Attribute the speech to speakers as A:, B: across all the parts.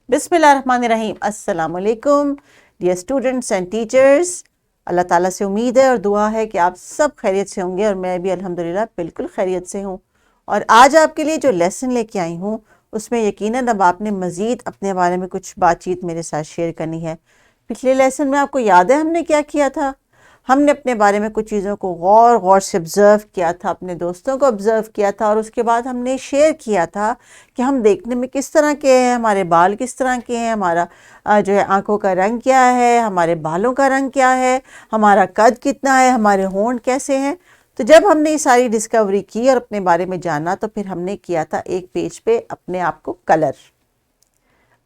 A: बिस्मिल्लाहिर्रहमानिर्रहीम। अस्सलाम वालेकुम डियर स्टूडेंट्स एंड टीचर्स। अल्लाह ताला से उम्मीद है और दुआ है कि आप सब खैरियत से होंगे और मैं भी अल्हम्दुलिल्लाह बिल्कुल खैरियत से हूँ। और आज आपके लिए जो लेसन लेके आई हूँ उसमें यकीनन अब आपने मज़ीद अपने बारे में कुछ बातचीत मेरे साथ शेयर करनी है। पिछले लेसन में आपको याद है हमने क्या किया था? हमने अपने बारे में कुछ चीज़ों को गौर से ऑब्ज़र्व किया था, अपने दोस्तों को ऑब्ज़र्व किया था और उसके बाद हमने शेयर किया था कि हम देखने में किस तरह के हैं, हमारे बाल किस तरह के हैं, हमारा जो है आंखों का रंग क्या है, हमारे बालों का रंग क्या है, हमारा कद कितना है, हमारे होंठ कैसे हैं। तो जब हमने ये सारी डिस्कवरी की और अपने बारे में जाना तो फिर हमने किया था एक पेज पे अपने आप को कलर।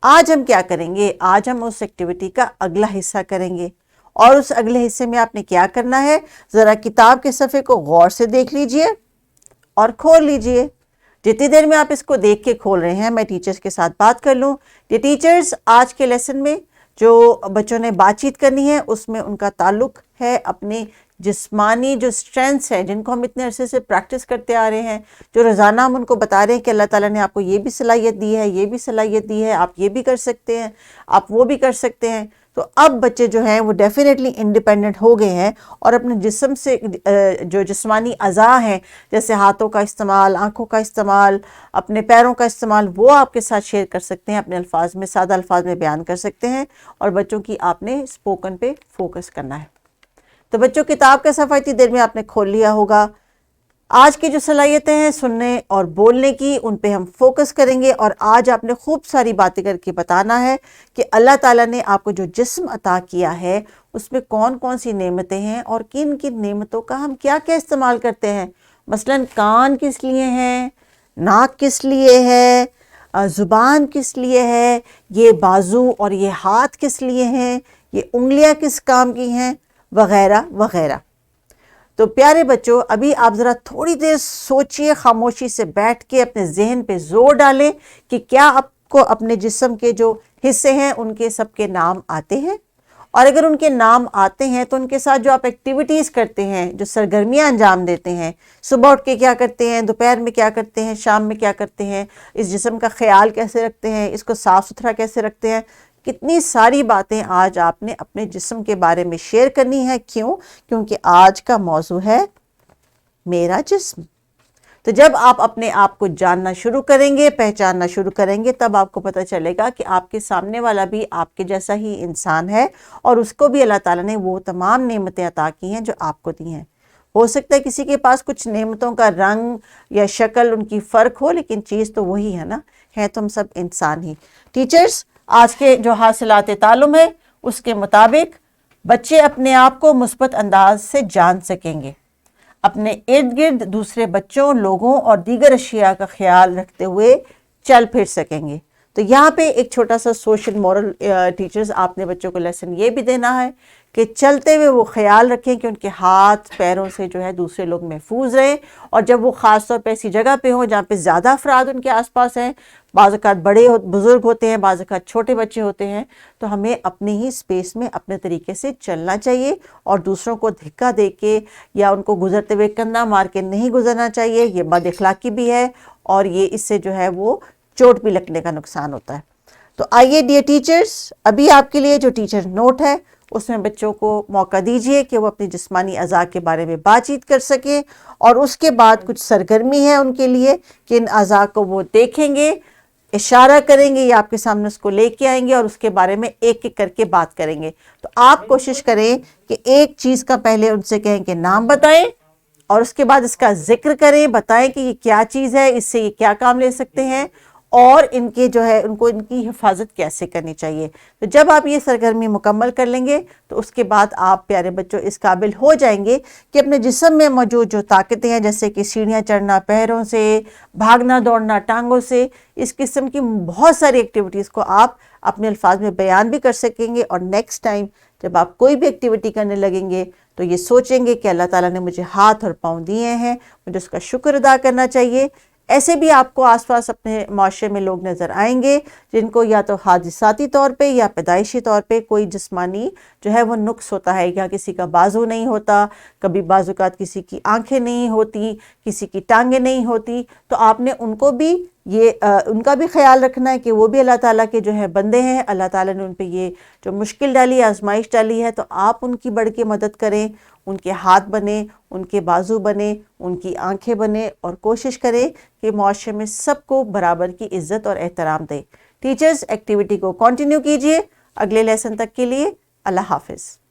A: आज हम क्या करेंगे? आज हम उस एक्टिविटी का अगला हिस्सा करेंगे और उस अगले हिस्से में आपने क्या करना है, ज़रा किताब के सफ़े को गौर से देख लीजिए और खोल लीजिए। जितनी देर में आप इसको देख के खोल रहे हैं मैं टीचर्स के साथ बात कर लूँ। ये टीचर्स आज के लेसन में जो बच्चों ने बातचीत करनी है उसमें उनका ताल्लुक है अपने जिस्मानी जो स्ट्रेंथ्स हैं जिनको हम इतने अरसे से प्रैक्टिस करते आ रहे हैं, जो रोज़ाना हम उनको बता रहे हैं कि अल्लाह ताला ने आपको ये भी सलाहियत दी है, ये भी सलाहियत दी है, आप ये भी कर सकते हैं, आप वो भी कर सकते हैं। तो अब बच्चे जो हैं वो डेफिनेटली इंडिपेंडेंट हो गए हैं और अपने जिस्म से जो जिस्मानी अज़ा हैं जैसे हाथों का इस्तेमाल, आँखों का इस्तेमाल, अपने पैरों का इस्तेमाल, वो आपके साथ शेयर कर सकते हैं, अपने अल्फाज में, सादा अल्फाज में बयान कर सकते हैं। और बच्चों की आपने स्पोकन पे फोकस करना है। तो बच्चों किताब का सफ़ा इतनी देर में आपने खोल लिया होगा। आज की जो सलाहियतें हैं सुनने और बोलने की, उन पे हम फोकस करेंगे और आज आपने खूब सारी बातें करके बताना है कि अल्लाह ताला ने आपको जो जिस्म अता किया है उसमें कौन कौन सी नेमतें हैं और किन किन नेमतों का हम क्या क्या इस्तेमाल करते हैं। मसलन कान किस लिए हैं, नाक किस लिए है, ज़ुबान किस लिए है, ये बाजू और ये हाथ किस लिए हैं, ये उंगलियां किस काम की हैं, वगैरह वगैरह। तो प्यारे बच्चों, अभी आप ज़रा थोड़ी देर सोचिए, खामोशी से बैठ के अपने जहन पे जोर डालें कि क्या आपको अपने जिस्म के जो हिस्से हैं उनके सबके नाम आते हैं, और अगर उनके नाम आते हैं तो उनके साथ जो आप एक्टिविटीज़ करते हैं, जो सरगर्मियाँ अंजाम देते हैं, सुबह उठ के क्या करते हैं, दोपहर में क्या करते हैं, शाम में क्या करते हैं, इस जिस्म का ख्याल कैसे रखते हैं, इसको साफ़ सुथरा कैसे रखते हैं, कितनी सारी बातें आज आपने अपने जिस्म के बारे में शेयर करनी है। क्यों? क्योंकि आज का मौजू है मेरा जिस्म। तो जब आप अपने आप को जानना शुरू करेंगे, पहचानना शुरू करेंगे, तब आपको पता चलेगा कि आपके सामने वाला भी आपके जैसा ही इंसान है और उसको भी अल्लाह ताला ने वो तमाम नेमतें अता की हैं जो आपको दी हैं। हो सकता है किसी के पास कुछ नेमतों का रंग या शक्ल उनकी फ़र्क हो, लेकिन चीज़ तो वही है ना, है तो हम सब इंसान ही। टीचर्स, आज के जो हासिलात तालुम है उसके मुताबिक बच्चे अपने आप को मुस्बत अंदाज से जान सकेंगे, अपने इर्द गिर्द दूसरे बच्चों, लोगों और दीगर अशिया का ख्याल रखते हुए चल फिर सकेंगे। तो यहाँ पे एक छोटा सा सोशल मॉरल टीचर्स आपने बच्चों को लेसन ये भी देना है कि चलते हुए वो ख्याल रखें कि उनके हाथ पैरों से जो है दूसरे लोग महफूज रहें, और जब वो ख़ास तौर पे ऐसी जगह पे हों जहाँ पे ज़्यादा अफराद उनके आसपास हैं, बाज़ औक़ात बड़े बुज़ुर्ग होते हैं, बाज़ औक़ात छोटे बच्चे होते हैं, तो हमें अपनी ही स्पेस में अपने तरीके से चलना चाहिए और दूसरों को धिक्का दे के या उनको गुजरते हुए कंधा मार के नहीं गुजरना चाहिए। ये बद अखलाकी भी है और ये इससे जो है वो चोट भी लगने का नुकसान होता है। तो आइए डियर टीचर्स, अभी आपके लिए जो टीचर नोट है उसमें बच्चों को मौका दीजिए कि वो अपनी जिस्मानी अज़ा के बारे में बातचीत कर सके, और उसके बाद कुछ सरगर्मी है उनके लिए कि इन अज़ा को वो देखेंगे, इशारा करेंगे या आपके सामने उसको लेके आएंगे और उसके बारे में एक एक करके बात करेंगे। तो आप कोशिश करें कि एक चीज़ का पहले उनसे कहें कि नाम बताएं और उसके बाद इसका जिक्र करें, बताएं कि ये क्या चीज़ है, इससे ये क्या काम ले सकते हैं और इनके जो है उनको इनकी हिफाजत कैसे करनी चाहिए। तो जब आप ये सरगर्मी मुकम्मल कर लेंगे तो उसके बाद आप प्यारे बच्चों इस काबिल हो जाएंगे कि अपने जिस्म में मौजूद जो ताकतें हैं, जैसे कि सीढ़ियाँ चढ़ना पैरों से, भागना दौड़ना टांगों से, इस किस्म की बहुत सारी एक्टिविटीज़ को आप अपने अल्फाज में बयान भी कर सकेंगे। और नेक्स्ट टाइम जब आप कोई भी एक्टिविटी करने लगेंगे तो ये सोचेंगे कि अल्लाह ताला ने मुझे हाथ और पाँव दिए हैं, मुझे उसका शुक्र अदा करना चाहिए। ऐसे भी आपको आसपास अपने माशरे में लोग नज़र आएंगे जिनको या तो हादिसाती तौर पे या पैदाइशी तौर पे कोई जिस्मानी जो है वो नुक्स होता है, या किसी का बाजू नहीं होता, कभी बाजुकात किसी की आंखें नहीं होती, किसी की टांगें नहीं होती, तो आपने उनको भी یہ ان کا بھی خیال رکھنا ہے کہ وہ بھی اللہ تعالیٰ کے جو ہے بندے ہیں، اللہ تعالیٰ نے ان پہ یہ جو مشکل ڈالی ہے، آزمائش ڈالی ہے، تو آپ ان کی بڑھ کے مدد کریں، ان کے ہاتھ بنیں، ان کے بازو بنیں، ان کی آنکھیں بنیں، اور کوشش کریں کہ معاشرے میں سب کو برابر کی عزت اور احترام دیں۔ ٹیچرز ایکٹیویٹی کو کنٹینیو کیجئے۔ اگلے لیسن تک کے لیے اللہ حافظ۔